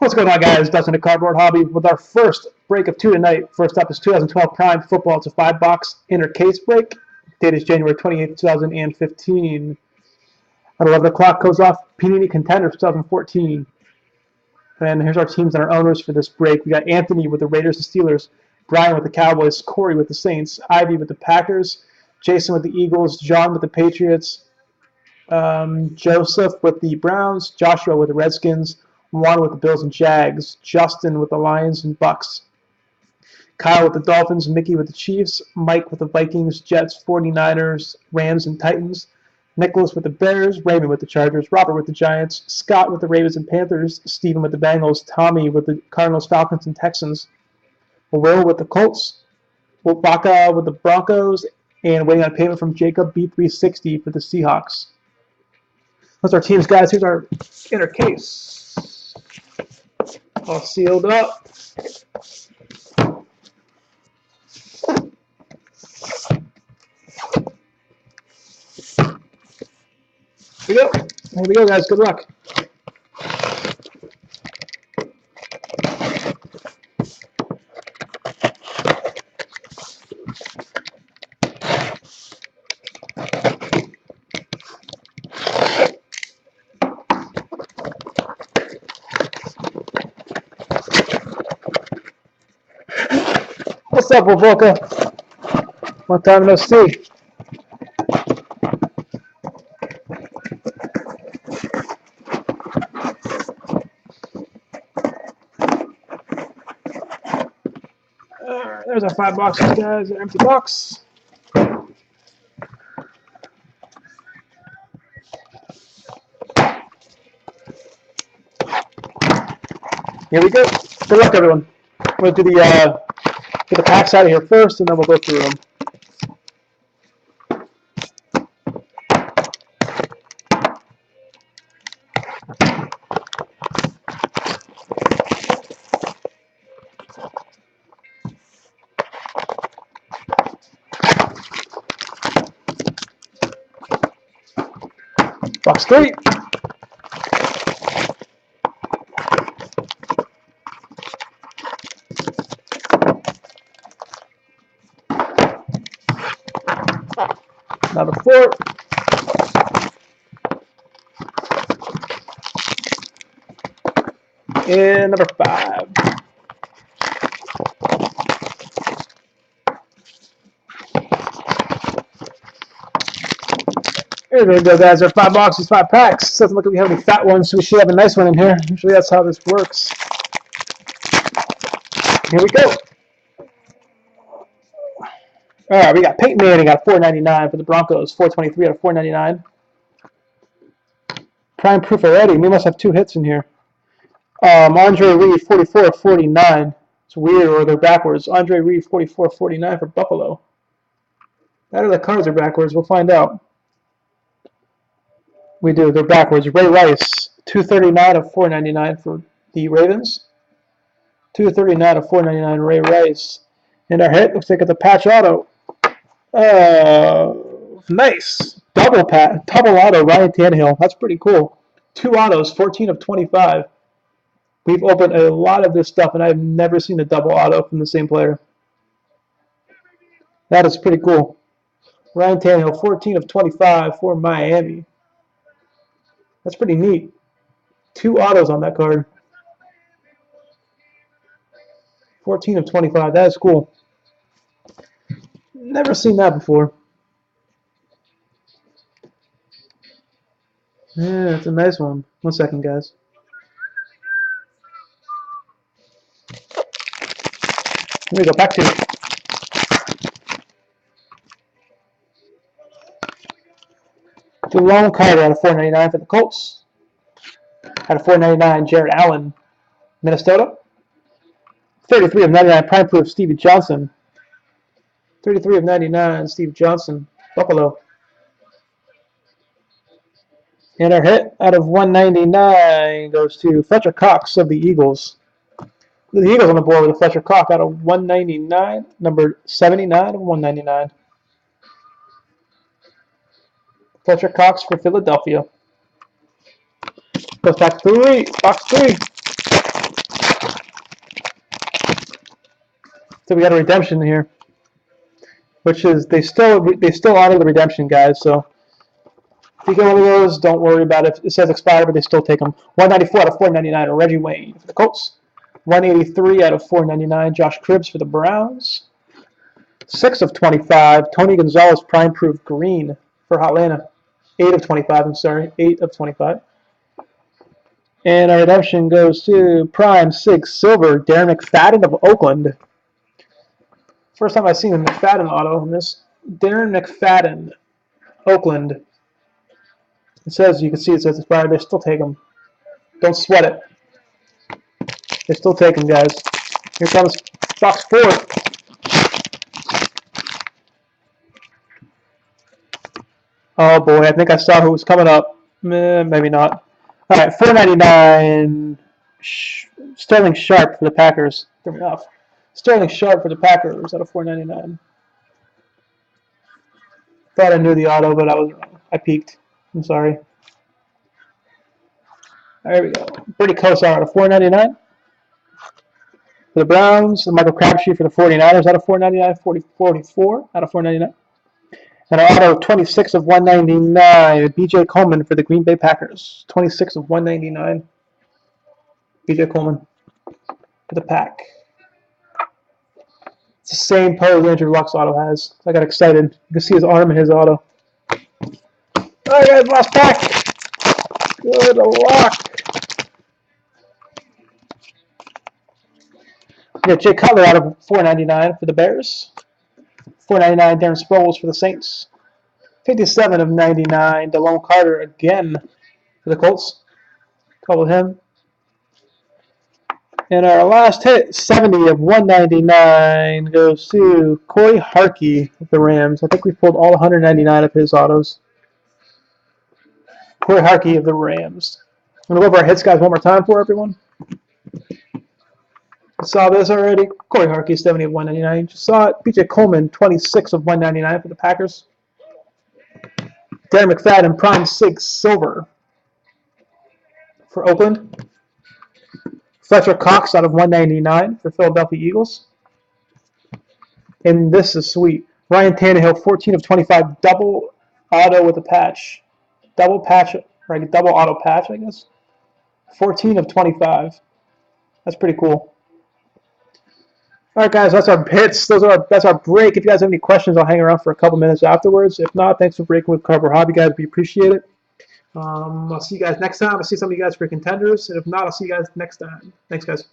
What's going on, guys? Dustin at Cardboard Hobby with our first break of two tonight. First up is 2012 Prime Football. It's a 5-box inner case break. Date is January 28, 2015. At 11 o'clock goes off Panini Contenders 2014. And here's our teams and our owners for this break. We got Anthony with the Raiders and Steelers, Brian with the Cowboys, Corey with the Saints, Ivy with the Packers, Jason with the Eagles, John with the Patriots, Joseph with the Browns, Joshua with the Redskins, Juan with the Bills and Jags, Justin with the Lions and Bucks, Kyle with the Dolphins, Mickey with the Chiefs, Mike with the Vikings, Jets, 49ers, Rams, and Titans, Nicholas with the Bears, Raymond with the Chargers, Robert with the Giants, Scott with the Ravens and Panthers, Stephen with the Bengals, Tommy with the Cardinals, Falcons, and Texans, Will with the Colts, Baka with the Broncos, and waiting on payment from Jacob B360 for the Seahawks. That's our teams, guys. Here's our inner case. All sealed up. Here we go. Here we go, guys. Good luck. What's up, Wovoka? Long time no see. There's our 5 boxes, guys. An empty box. Here we go. Good luck, everyone. We'll do get the packs out of here first, and then we'll go through them. Box 3. Number 4. And number 5. Here we go, guys. Our 5 boxes, 5 packs. Doesn't look like we have any fat ones, so we should have a nice one in here. Usually that's how this works. Here we go. All right, we got Peyton Manning at $4.99 for the Broncos, $4.23 out of $4.99. Prime proof already. We must have 2 hits in here. Andre Reed, 44 of 49. It's weird, or they're backwards. Andre Reed, 44 of 49 for Buffalo. That or the cards are backwards. We'll find out. We do. They're backwards. Ray Rice, 239 of 499 for the Ravens. 239 of 499, Ray Rice. And our hit looks like it's a patch auto. Nice. Double auto, Ryan Tannehill. That's pretty cool. 2 autos, 14 of 25. We've opened a lot of this stuff, and I've never seen a double auto from the same player. That is pretty cool. Ryan Tannehill, 14 of 25 for Miami. That's pretty neat. 2 autos on that card. 14 of 25. That is cool. Never seen that before. Yeah, that's a nice one. 1 second, guys. Here we go. Back to it. Delone Carter out of $4.99 for the Colts. Out of $4.99, Jared Allen, Minnesota. 33 of 99, Prime Proof, Stevie Johnson. 33 of 99, Steve Johnson, Buffalo. And our hit out of 199 goes to Fletcher Cox of the Eagles. The Eagles on the board with a Fletcher Cox out of 199, number 79 of 199. Fletcher Cox for Philadelphia. Goes back 3, box 3. So we got a redemption here, which is they still honor the redemption, guys. So if you get one of those, don't worry about it. It says expired, but they still take them. 194 out of 499. Reggie Wayne for the Colts. 183 out of 499. Josh Cribbs for the Browns. 6 of 25. Tony Gonzalez Prime Proof Green for Atlanta. 8 of 25. I'm sorry, 8 of 25. And our redemption goes to Prime Sigs Silver, Darren McFadden of Oakland. First time I've seen a McFadden auto in this. Darren McFadden, Oakland. It says, you can see it says expired. They still take them. Don't sweat it. They still take them, guys. Here comes box 4. Oh boy, I think I saw who was coming up. Maybe not. All right, 499. Sterling Sharp for the Packers. Threw me off. Sterling Sharp for the Packers out of 499. Thought I knew the auto, but I was wrong. I peeked. I'm sorry. There we go. Brady Kosar out of 499. For the Browns, and Michael Crabtree for the 49ers out of 499. 44 out of 499. And an auto 26 of 199. BJ Coleman for the Green Bay Packers. 26 of 199. BJ Coleman for the Pack. It's the same pose Andrew Luck's auto has. So I got excited. You can see his arm in his auto. All right, guys, last pack. Good luck. We got Jay Cutler out of 499 for the Bears. 499 Darren Sproles for the Saints. 57 of 99 DeLone Carter again for the Colts. Couple of him. And our last hit, 70 of 199, goes to Corey Harkey of the Rams. I think we pulled all 199 of his autos. Corey Harkey of the Rams. I'm going to go over our hits, guys, one more time for everyone. I saw this already. Corey Harkey, 70 of 199. Just saw it. BJ Coleman, 26 of 199 for the Packers. Darren McFadden, Prime Sigs Silver for Oakland. Fletcher Cox out of 199 for Philadelphia Eagles. And this is sweet. Ryan Tannehill, 14 of 25, double auto with a patch. Double patch, right? Double auto patch, I guess. 14 of 25. That's pretty cool. All right, guys, that's our hits. That's our break. If you guys have any questions, I'll hang around for a couple minutes afterwards. If not, thanks for breaking with Carver Hobby, guys. We appreciate it. I'll see you guys next time. I'll see some of you guys for contenders. And if not, I'll see you guys next time. Thanks, guys.